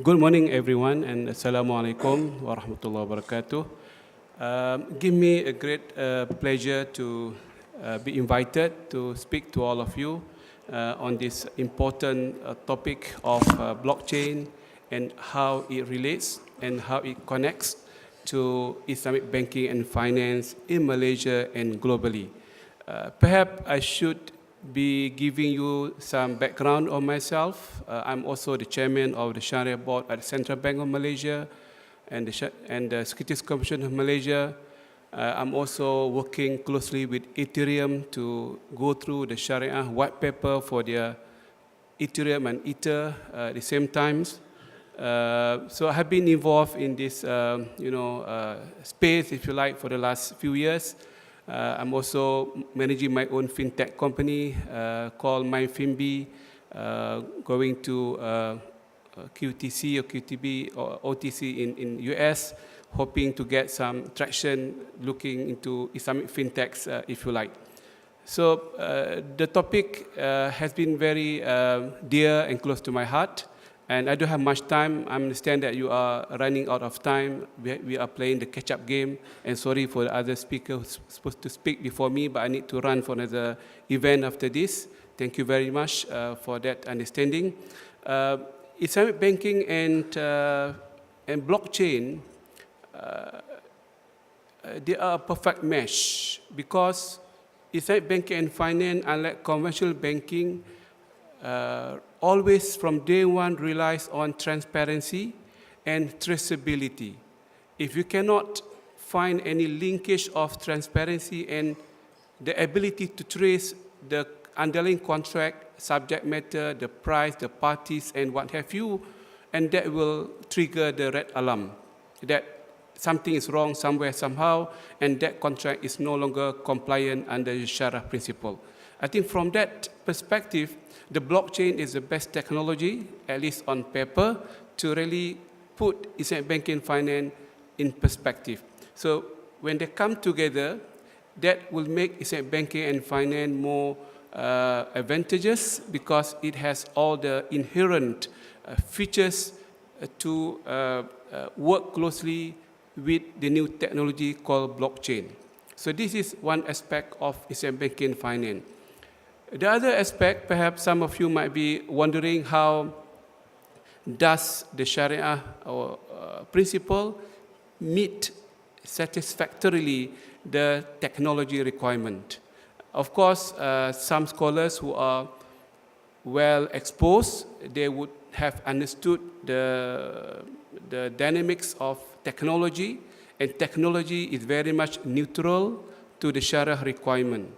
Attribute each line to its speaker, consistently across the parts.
Speaker 1: Good morning, everyone, and Assalamu alaikum wa rahmatullahi wa barakatuh. Give me a great pleasure to be invited to speak to all of you on this important topic of blockchain and how it relates and how it connects to Islamic banking and finance in Malaysia and globally. Perhaps I should be giving you some background on myself. I'm also the chairman of the Sharia Board at the Central Bank of Malaysia and the Securities Commission of Malaysia. I'm also working closely with Ethereum to go through the Sharia white paper for their Ethereum and Ether at the same times. So I have been involved in this, space, if you like, for the last few years. I'm also managing my own fintech company called MyFinbi, going to QTC or QTB or OTC in US, hoping to get some traction looking into Islamic fintechs, if you like. So the topic has been very dear and close to my heart. And I don't have much time. I understand that you are running out of time. We are playing the catch-up game. And sorry for the other speaker who's supposed to speak before me, but I need to run for another event after this. Thank you very much for that understanding. Islamic banking and blockchain, they are a perfect mesh because Islamic banking and finance, unlike conventional banking, always from day one relies on transparency and traceability. If you cannot find any linkage of transparency and the ability to trace the underlying contract, subject matter, the price, the parties, and what have you, and that will trigger the red alarm that something is wrong somewhere, somehow, and that contract is no longer compliant under the Sharia principle. I think from that perspective, the blockchain is the best technology, at least on paper, to really put Islamic banking finance in perspective. So when they come together, that will make Islamic banking and finance more advantageous because it has all the inherent features to work closely with the new technology called blockchain. So this is one aspect of Islamic banking and finance. The other aspect, perhaps some of you might be wondering how does the Sharia or principle meet satisfactorily the technology requirement. Of course, some scholars who are well exposed, they would have understood the dynamics of technology, and technology is very much neutral to the Sharia requirement.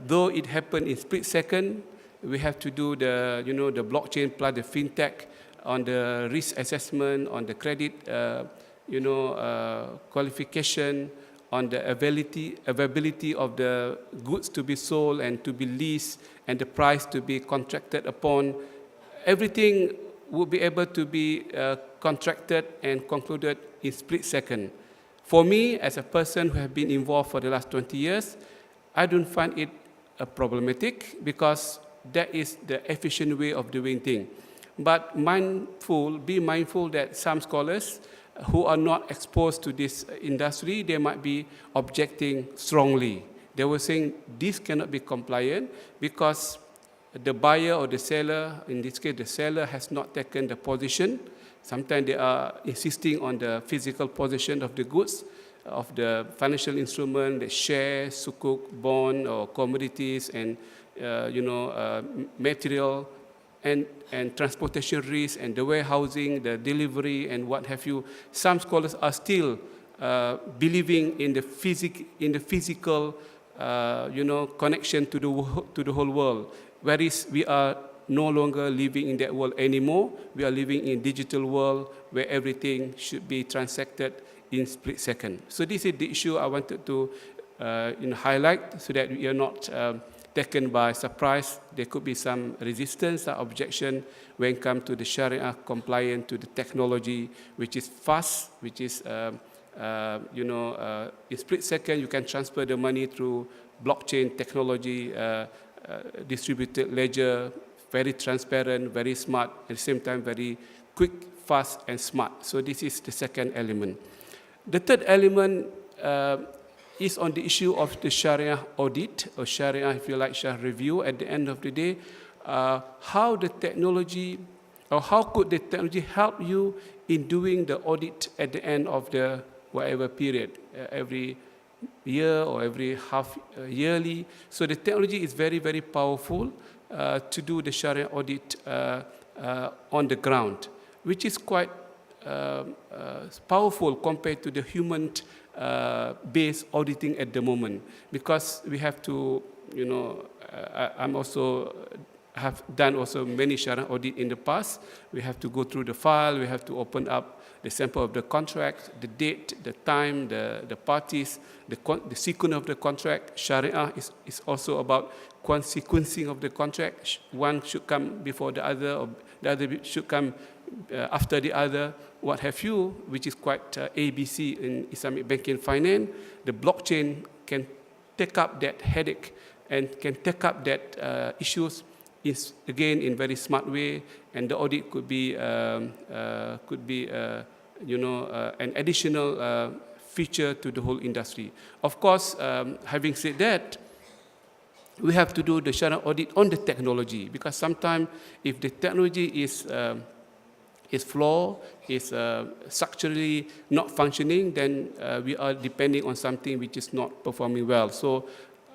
Speaker 1: Though it happened in split second, we have to do the blockchain plus the fintech on the risk assessment, on the credit, qualification, on the availability of the goods to be sold and to be leased, and the price to be contracted upon. Everything will be able to be contracted and concluded in split second. For me, as a person who has been involved for the last 20 years, I don't find it problematic because that is the efficient way of doing things. But be mindful that some scholars who are not exposed to this industry, they might be objecting strongly. They were saying this cannot be compliant because the buyer or the seller, in this case the seller, has not taken the position. Sometimes they are insisting on the physical possession of the goods, of the financial instrument, the shares, sukuk, bond, or commodities, and material, and transportation risk, and the warehousing, the delivery, and what have you. Some scholars are still believing in the physical, connection to the whole world. Whereas we are no longer living in that world anymore. We are living in a digital world where everything should be transacted in split second. So this is the issue I wanted to highlight so that we are not taken by surprise. There could be some resistance or objection when it comes to the Sharia compliant to the technology, which is fast, which is, in split second, you can transfer the money through blockchain technology, distributed ledger, very transparent, very smart, at the same time very quick, fast, and smart. So this is the second element. The third element is on the issue of the Sharia audit, or Sharia, if you like, Sharia review. At the end of the day, how the technology, or how could the technology help you in doing the audit at the end of the whatever period, every year or every half yearly. So the technology is very, very powerful to do the Sharia audit on the ground, which is quite powerful compared to the human-based auditing at the moment, because we have to, you know, I'm also have done also many Sharia audit in the past. We have to go through the file, we have to open up the sample of the contract, the date, the time, the parties, the sequence of the contract. Sharia is also about sequencing of the contract. One should come before the other, or the other should come after the other, what have you, which is quite ABC in Islamic banking and finance. The blockchain can take up that headache and can take up that issues is again in very smart way, and the audit could be you know, an additional feature to the whole industry. Of course, having said that, we have to do the Sharia audit on the technology, because sometimes if the technology is flawed, is structurally not functioning, then we are depending on something which is not performing well. So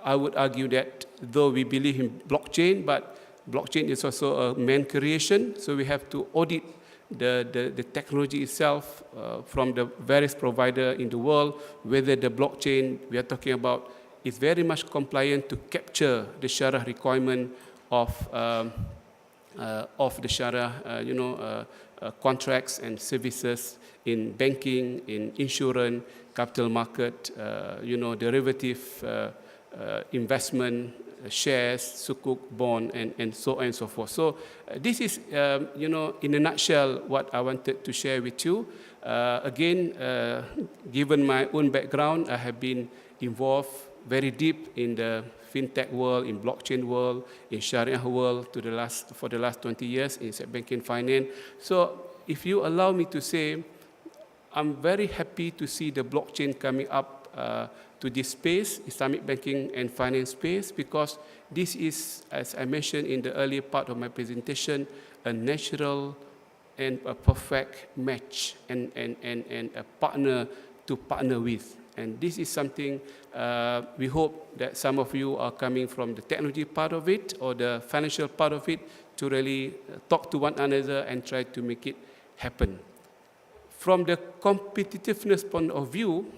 Speaker 1: I would argue that though we believe in blockchain, but blockchain is also a man creation, so we have to audit the technology itself from the various providers in the world, whether the blockchain we are talking about is very much compliant to capture the Sharia requirement of the Sharia, you know, contracts and services in banking, in insurance, capital market, you know, derivative investment, shares, sukuk, bond, and so on and so forth. So this is, you know, in a nutshell, what I wanted to share with you. Again, given my own background, I have been involved very deep in the fintech world, in blockchain world, in Sharia world for the last 20 years in banking finance. So if you allow me to say, I'm very happy to see the blockchain coming up to this space, Islamic banking and finance space, because this is, as I mentioned in the earlier part of my presentation, a natural and a perfect match and a partner to partner with. And this is something we hope that some of you are coming from the technology part of it or the financial part of it to really talk to one another and try to make it happen. From the competitiveness point of view,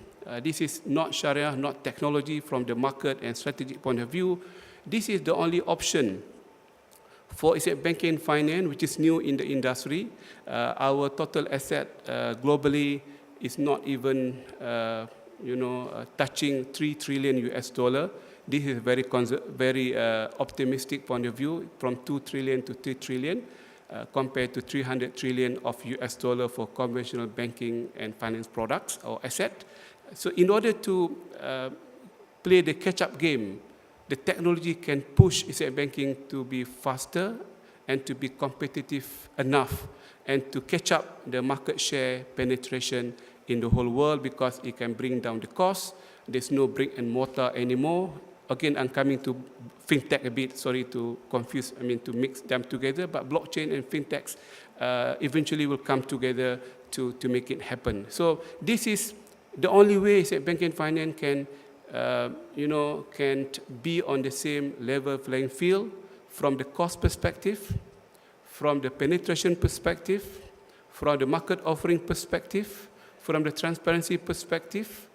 Speaker 1: this is not Sharia, not technology. From the market and strategic point of view, this is the only option for Islamic banking and finance, which is new in the industry. Our total asset globally is not even you know, touching $3 trillion US. This is very optimistic point of view, from 2 trillion to 3 trillion, compared to 300 trillion of US dollar for conventional banking and finance products or asset. So in order to play the catch-up game, the technology can push Islamic banking to be faster and to be competitive enough and to catch up the market share penetration in the whole world, because it can bring down the cost. There's no brick and mortar anymore. Again, I'm coming to fintech a bit, sorry to confuse, to mix them together, but blockchain and fintechs eventually will come together to make it happen. So this is the only way that banking and finance can, can be on the same level playing field from the cost perspective, from the penetration perspective, from the market offering perspective, from the transparency perspective,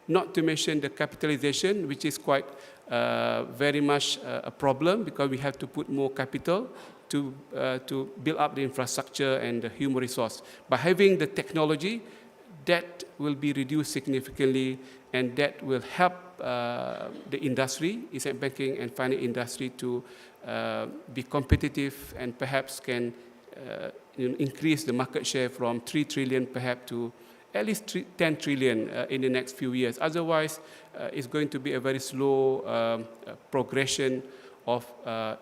Speaker 1: not to mention the capitalization, which is quite very much a problem, because we have to put more capital to build up the infrastructure and the human resource. By having the technology, that will be reduced significantly, and that will help the industry, Islamic banking and finance industry, to be competitive and perhaps can increase the market share from 3 trillion perhaps to at least 10 trillion in the next few years. Otherwise, it's going to be a very slow progression of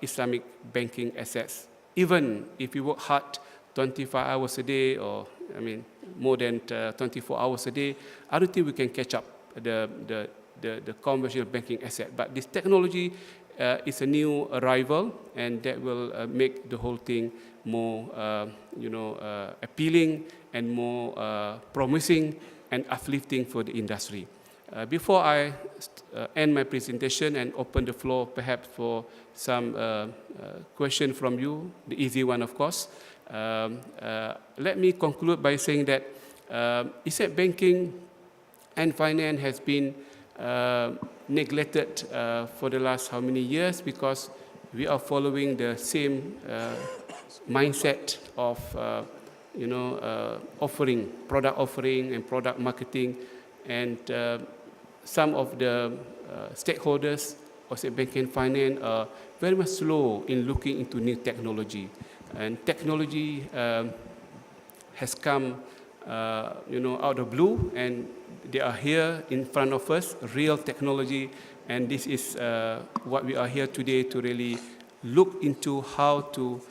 Speaker 1: Islamic banking assets, even if we work hard 25 hours a day, or more than 24 hours a day, I don't think we can catch up the conventional banking asset. But this technology is a new arrival, and that will make the whole thing more, appealing and more promising and uplifting for the industry. Before I end my presentation and open the floor perhaps for some question from you, the easy one of course, let me conclude by saying that asset banking and finance has been neglected for the last how many years, because we are following the same mindset of product offering and product marketing, and some of the stakeholders of banking and finance are very much slow in looking into new technology. And technology has come out of blue, and they are here in front of us, real technology, and this is what we are here today to really look into how to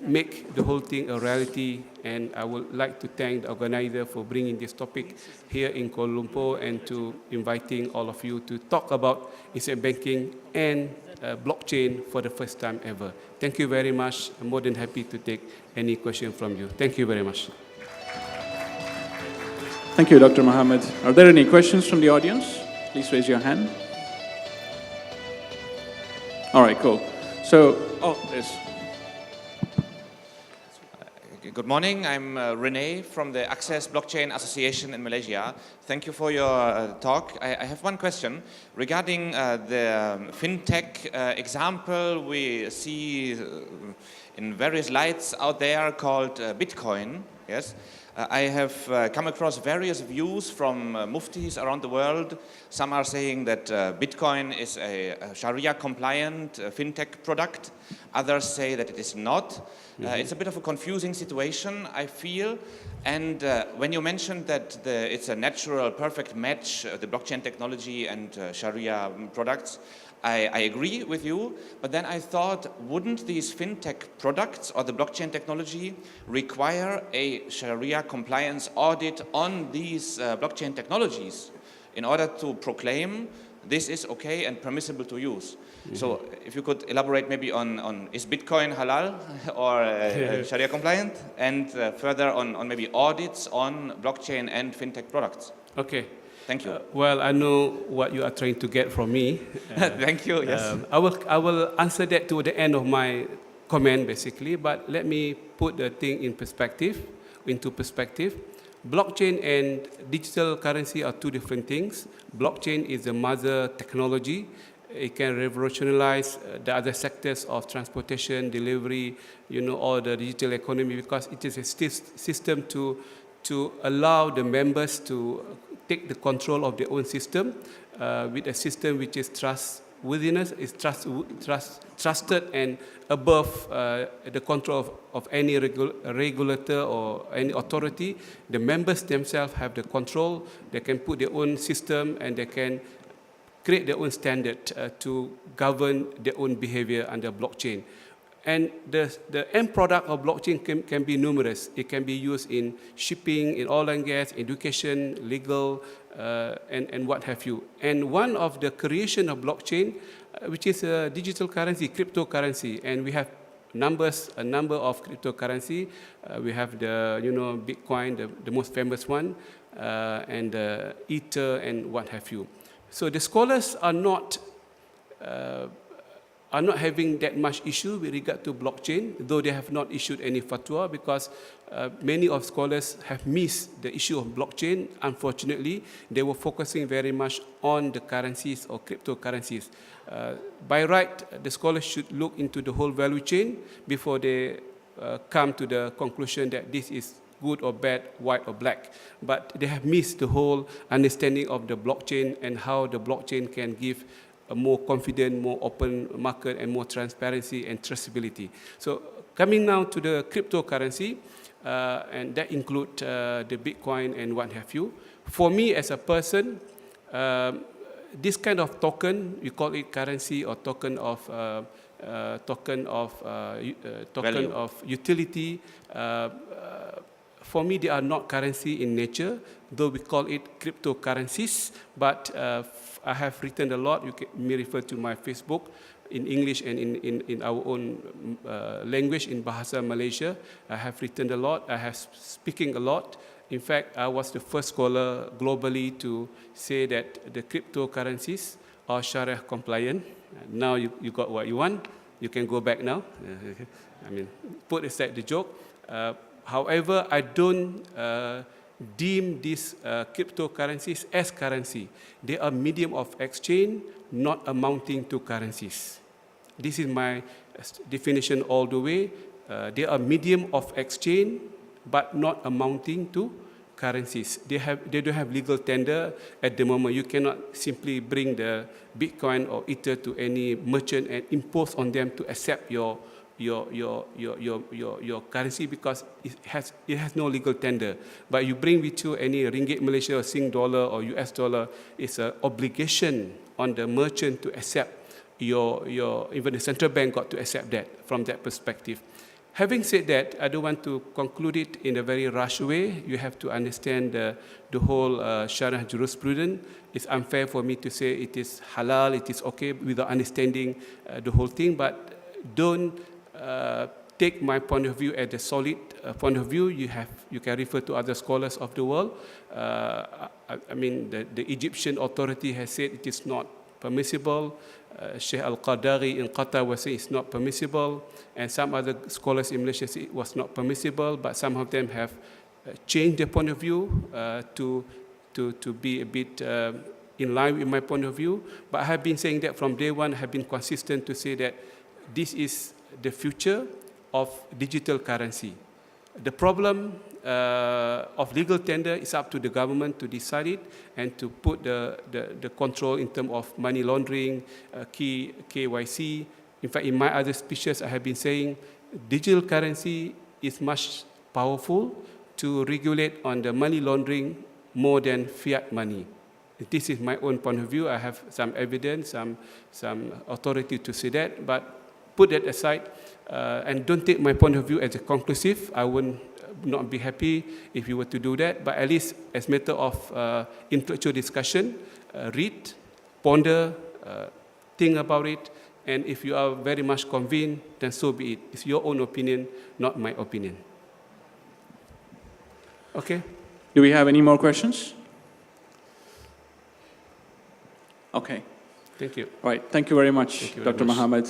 Speaker 1: make the whole thing a reality. And I would like to thank the organizer for bringing this topic here in Kuala Lumpur and to inviting all of you to talk about asset banking and blockchain for the first time ever. Thank you very much. I'm more than happy to take any question from you. Thank you very much.
Speaker 2: Thank you, Dr. Mohammed. Are there any questions from the audience? Please raise your hand. All right, cool. So, there's...
Speaker 3: Good morning. I'm Rene from the Access Blockchain Association in Malaysia. Thank you for your talk. I have one question regarding the fintech example we see in various lights out there called Bitcoin. Yes. I have come across various views from muftis around the world. Some are saying that Bitcoin is a Sharia-compliant fintech product. Others say that it is not. It's a bit of a confusing situation, I feel. And when you mentioned that it's a natural, perfect match, the blockchain technology and Sharia products, I agree with you, but then I thought, wouldn't these fintech products or the blockchain technology require a Sharia compliance audit on these blockchain technologies in order to proclaim this is okay and permissible to use? So if you could elaborate maybe on is Bitcoin halal or Sharia compliant, and further on maybe audits on blockchain and fintech products.
Speaker 1: Okay.
Speaker 3: Thank you.
Speaker 1: Well, I know what you are trying to get from me.
Speaker 3: Thank you, yes.
Speaker 1: I will answer that to the end of my comment, basically, but let me put the thing into perspective. Blockchain and digital currency are two different things. Blockchain is the mother technology. It can revolutionize the other sectors of transportation, delivery, all the digital economy, because it is a system to allow the members to take the control of their own system with a system which is trustworthiness, is trusted and above the control of any regulator or any authority. The members themselves have the control. They can put their own system and they can create their own standard to govern their own behavior under blockchain. And the end product of blockchain can be numerous. It can be used in shipping, in oil and gas, education, legal, and what have you. And one of the creation of blockchain, which is a digital currency, cryptocurrency, and we have a number of cryptocurrency. We have the Bitcoin, the most famous one, and Ether, and what have you. So the scholars are not having that much issue with regard to blockchain, though they have not issued any fatwa, because many of scholars have missed the issue of blockchain. Unfortunately, they were focusing very much on the currencies or cryptocurrencies. By right, the scholars should look into the whole value chain before they come to the conclusion that this is good or bad, white or black. But they have missed the whole understanding of the blockchain and how the blockchain can give a more confident, more open market, and more transparency and traceability. So coming now to the cryptocurrency, and that include the Bitcoin and what have you. For me as a person, this kind of token, we call it currency or token of token of
Speaker 3: Value.
Speaker 1: utility. For me, they are not currency in nature, though we call it cryptocurrencies. But I have written a lot. You may refer to my Facebook in English and in our own language, in Bahasa Malaysia. I have written a lot. I have speaking a lot. In fact, I was the first scholar globally to say that the cryptocurrencies are Sharia compliant. Now you got what you want. You can go back now. I mean, put aside the joke. However, I don't deem these cryptocurrencies as currency. They are medium of exchange, not amounting to currencies. This is my definition all the way. They are medium of exchange, but not amounting to currencies. They don't have legal tender at the moment. You cannot simply bring the Bitcoin or Ether to any merchant and impose on them to accept your currency, because it has no legal tender. But you bring with you any ringgit Malaysia or Sing dollar or US dollar, it's an obligation on the merchant to accept even the central bank got to accept that from that perspective. Having said that, I don't want to conclude it in a very rushed way. You have to understand the whole Sharia jurisprudence. It's unfair for me to say it is halal, it is okay, without understanding the whole thing. But don't take my point of view as a solid point of view. You can refer to other scholars of the world. I mean, the Egyptian authority has said it is not permissible. Sheikh Al-Qadari in Qatar was saying it's not permissible, and some other scholars in Malaysia say it was not permissible, but some of them have changed their point of view to be a bit in line with my point of view. But I have been saying that from day one. I have been consistent to say that this is the future of digital currency. The problem of legal tender is up to the government to decide it and to put the control in terms of money laundering, KYC. In fact, in my other speeches, I have been saying digital currency is much powerful to regulate on the money laundering more than fiat money. This is my own point of view. I have some evidence, some authority to say that, but put that aside and don't take my point of view as a conclusive. I would not be happy if you were to do that, but at least as matter of intellectual discussion, read, ponder, think about it, and if you are very much convinced, then so be it. It's your own opinion, not my opinion. Okay?
Speaker 2: Do we have any more questions? Okay.
Speaker 1: Thank you.
Speaker 2: All right. Thank you very much,
Speaker 1: Thank you very
Speaker 2: Dr.
Speaker 1: much.
Speaker 2: Mohammed.